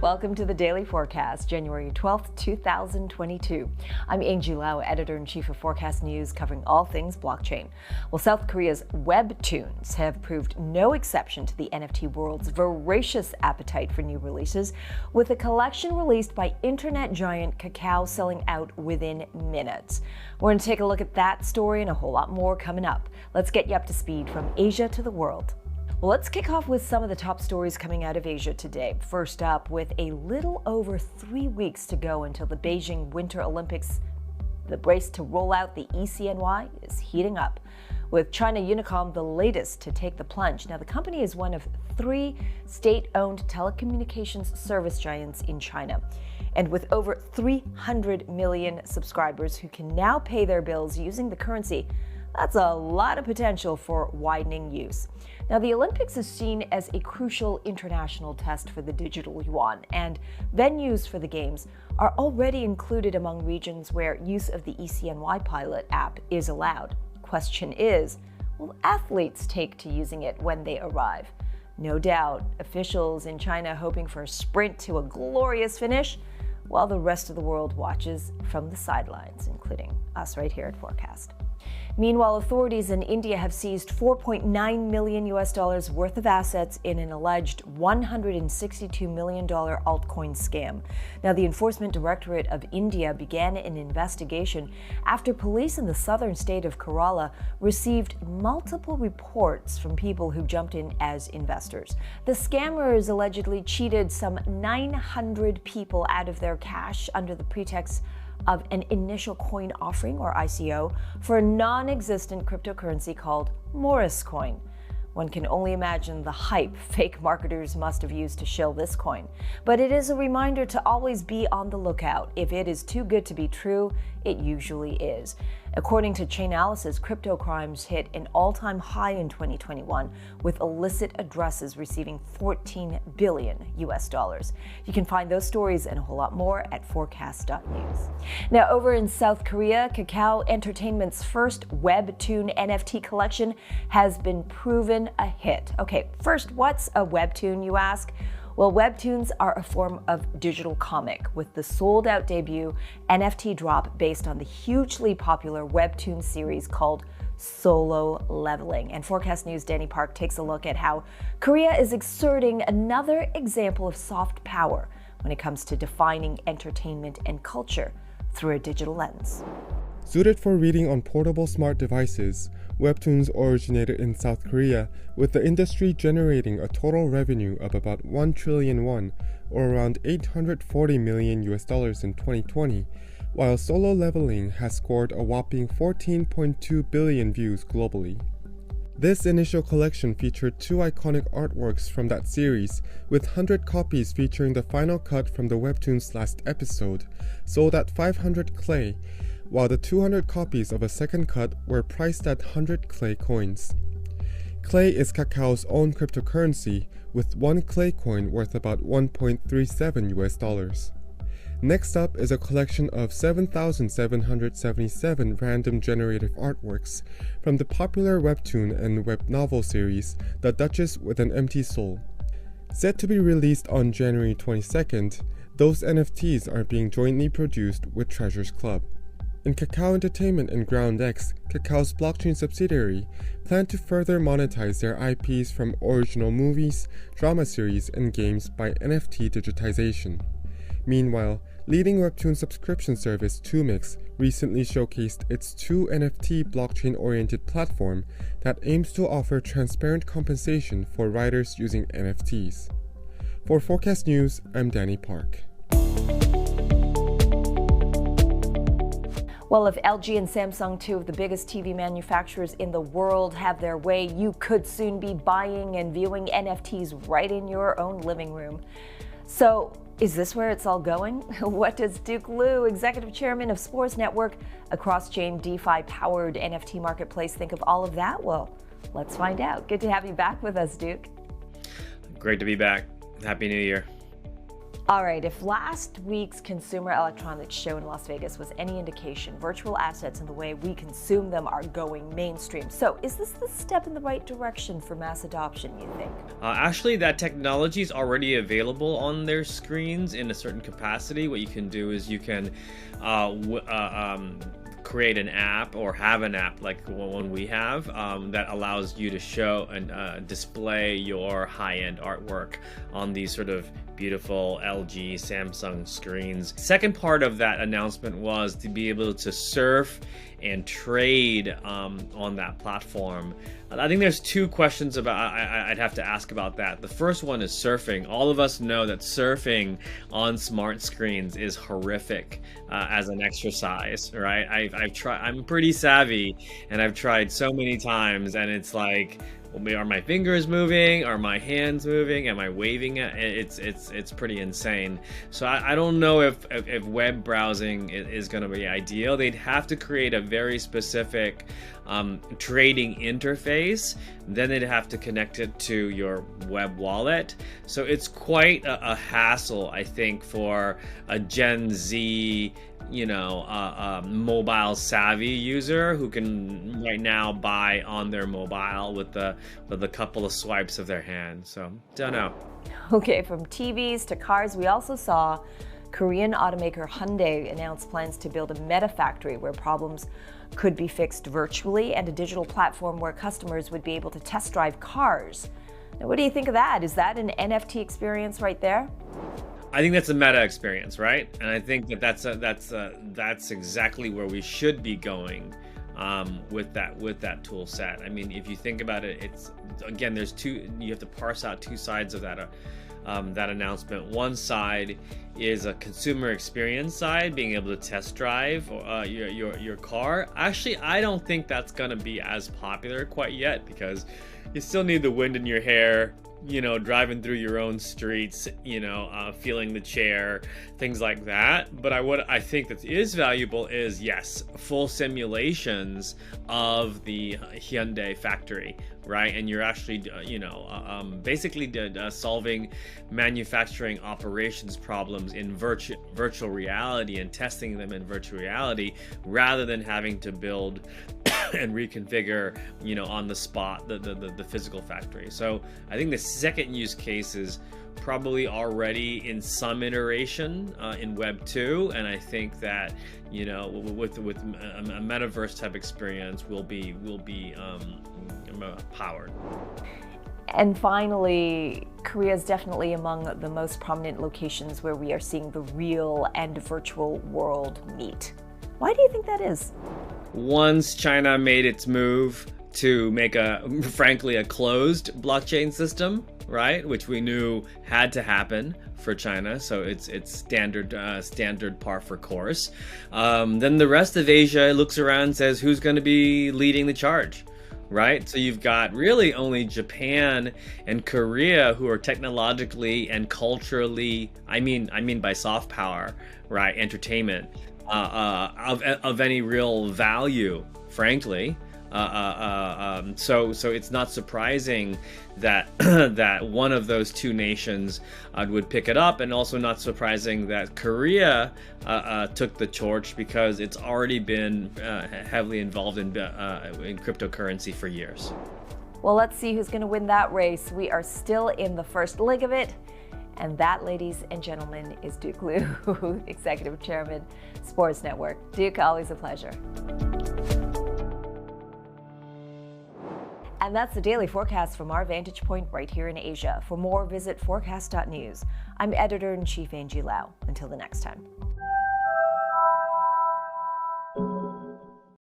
Welcome to the Daily Forkast, January 12th, 2022. I'm Angie Lau, Editor-in-Chief of Forecast News, covering all things blockchain. Well, South Korea's Webtoons have proved no exception to the NFT world's voracious appetite for new releases, with a collection released by internet giant Kakao selling out within minutes. We're going to take a look at that story and a whole lot more coming up. Let's get you up to speed from Asia to the world. Well, let's kick off with some of the top stories coming out of Asia today. First up, with a little over 3 weeks to go until the Beijing Winter Olympics, the race to roll out the e-CNY is heating up, with China Unicom the latest to take the plunge. Now, the company is one of 3 state-owned telecommunications service giants in China. And with over 300 million subscribers who can now pay their bills using the currency, that's a lot of potential for widening use. Now, the Olympics is seen as a crucial international test for the digital yuan, and venues for the games are already included among regions where use of the e-CNY pilot app is allowed. Question is, will athletes take to using it when they arrive? No doubt, officials in China hoping for a sprint to a glorious finish, while the rest of the world watches from the sidelines, including us right here at Forecast. Meanwhile, authorities in India have seized $4.9 million worth of assets in an alleged $162 million altcoin scam. Now, the Enforcement Directorate of India began an investigation after police in the southern state of Kerala received multiple reports from people who jumped in as investors. The scammers allegedly cheated some 900 people out of their cash under the pretext of an initial coin offering, or ICO, for a non-existent cryptocurrency called Morris coin. One can only imagine the hype fake marketers must have used to shill this coin. But it is a reminder to always be on the lookout. If it is too good to be true, it usually is. According to Chainalysis, crypto crimes hit an all-time high in 2021, with illicit addresses receiving $14 billion. You can find those stories and a whole lot more at forecast.news. Now, over in South Korea, Kakao Entertainment's first Webtoon NFT collection has been proven a hit. Okay, first, what's a Webtoon, you ask? Well, Webtoons are a form of digital comic, with the sold-out debut NFT drop based on the hugely popular Webtoon series called Solo Leveling. And Forecast News' Danny Park takes a look at how Korea is exerting another example of soft power when it comes to defining entertainment and culture through a digital lens. Suited for reading on portable smart devices, Webtoons originated in South Korea, with the industry generating a total revenue of about 1 trillion won, or around $840 million in 2020, while Solo Leveling has scored a whopping 14.2 billion views globally. This initial collection featured 2 iconic artworks from that series, with 100 copies featuring the final cut from the Webtoons last episode, sold at 500 clay, while the 200 copies of a second cut were priced at 100 clay coins. Clay is Kakao's own cryptocurrency, with 1 clay coin worth about $1.37. Next up is a collection of 7,777 random generative artworks from the popular webtoon and web novel series The Duchess with an Empty Soul. Set to be released on January 22nd, those NFTs are being jointly produced with Treasures Club. And Kakao Entertainment and GroundX, Kakao's blockchain subsidiary, plan to further monetize their IPs from original movies, drama series, and games by NFT digitization. Meanwhile, leading Webtoon subscription service 2mix recently showcased its 2 NFT blockchain-oriented platform that aims to offer transparent compensation for writers using NFTs. For Forecast News, I'm Danny Park. Well, if LG and Samsung, 2 of the biggest TV manufacturers in the world, have their way, you could soon be buying and viewing NFTs right in your own living room. So, is this where it's all going? What does Duke Liu, Executive Chairman of Sports Network, a cross-chain DeFi-powered NFT marketplace, think of all of that? Well, let's find out. Good to have you back with us, Duke. Great to be back. Happy New Year. All right, if last week's Consumer Electronics Show in Las Vegas was any indication, virtual assets and the way we consume them are going mainstream. So is this the step in the right direction for mass adoption, you think? Actually, that technology is already available on their screens in a certain capacity. What you can do is you can create an app or have an app like the one we have that allows you to show and display your high-end artwork on these sort of beautiful LG, Samsung screens. Second part of that announcement was to be able to surf and trade on that platform. I think there's two questions I'd have to ask about that. The first one is surfing. All of us know that surfing on smart screens is horrific as an exercise, right? I've tried. I'm pretty savvy, and I've tried so many times, and it's like, are my fingers moving? Are my hands moving? Am I waving it? It's pretty insane. So I don't know if web browsing is going to be ideal. They'd have to create a very specific trading interface. Then they'd have to connect it to your web wallet. So it's quite a hassle, I think, for a Gen Z, mobile savvy user who can right now buy on their mobile with a couple of swipes of their hand. So don't know. Okay, from TVs to cars, we also saw Korean automaker Hyundai announce plans to build a meta factory where problems could be fixed virtually and a digital platform where customers would be able to test drive cars. Now, what do you think of that? Is that an NFT experience right there? I think that's a meta experience, right? And I think that's exactly where we should be going with that tool set. I mean, if you think about it, it's again, you have to parse out two sides of that announcement. One side is a consumer experience side, being able to test drive your car. Actually, I don't think that's going to be as popular quite yet because you still need the wind in your hair, driving through your own streets, feeling the chair, things like that. But what I think that is valuable is, yes, full simulations of the Hyundai factory, right? And you're actually, basically solving manufacturing operations problems in virtual reality and testing them in virtual reality rather than having to build and reconfigure, on the spot, the physical factory. So I think the second use case is probably already in some iteration in Web 2, and I think that with a metaverse type experience will be powered. And finally, Korea is definitely among the most prominent locations where we are seeing the real and virtual world meet. Why do you think that is? Once China made its move to make frankly a closed blockchain system, right, which we knew had to happen for China, so it's standard par for course. Then the rest of Asia looks around and says, who's going to be leading the charge? Right? So you've got really only Japan and Korea who are technologically and culturally, I mean by soft power, right, entertainment, of any real value, frankly. So it's not surprising that that one of those two nations would pick it up, and also not surprising that Korea took the torch because it's already been heavily involved in cryptocurrency for years. Well, let's see who's going to win that race. We are still in the first leg of it. And that, ladies and gentlemen, is Duke Liu, Executive Chairman, Sports Network. Duke, always a pleasure. And that's the Daily Forecast from our vantage point right here in Asia. For more, visit forecast.news. I'm Editor-in-Chief Angie Lau. Until the next time.